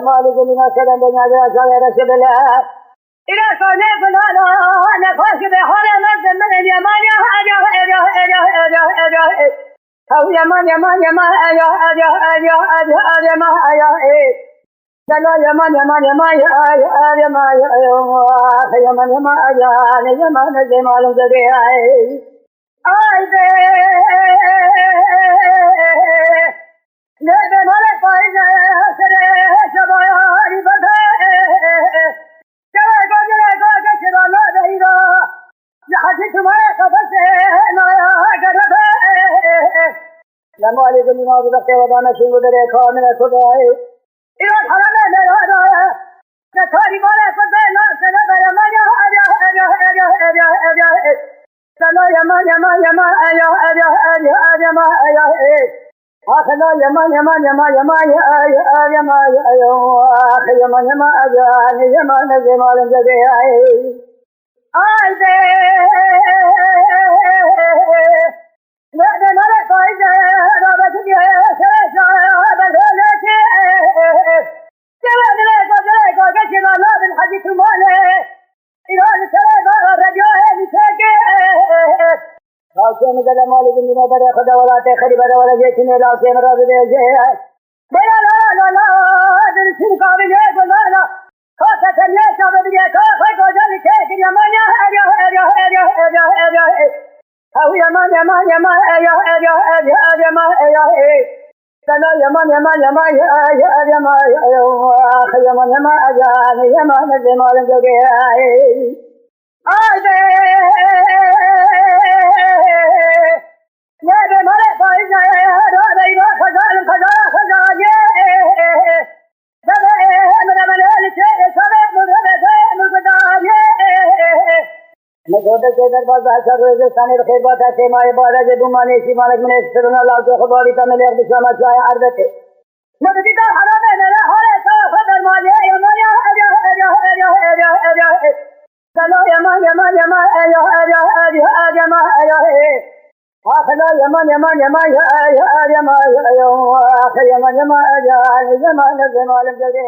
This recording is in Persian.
مالك من سلام بن عبد الله رسول الله إلى صلاة الله أنا خاش بحال مزن من اليمان يا أو يمان يمان يمان سلا يمان يمان يمان يمان يمان زمان جديا نبي مالك فايزة سرّ شبايا بدأ جرّا كشرا لا ديرا لحد ما قبض نايا قرب لما عليك من هذا الوقت ودانا شيء ودري كامل سداي إلى الحرم لا كثاري مالك بدأ لا سنة يمانيا سلا يمان آخلا يمان زمان جدي لا فايدة رابط لكن كذا مالك من هذا خدا ولا تخرب ولا جيتني لا كان راضي جاي بلا لا درسين قابل لا خاصة الناس قابل خاصة ذلك يا مانيا أو يا نبي مالك فايزة رأي नगोदे के दरबार बादशाह रोज़े साने रखे बाता से माये बादा जे बुमाने सी मालक मने सरना लाल के खबारी का मिले बिस्मा चाहे अर्दते नबी का हरामे मेरा हरे तो खबर माजे यमाया चलो यमान आखला यमान यमान जमाल जदे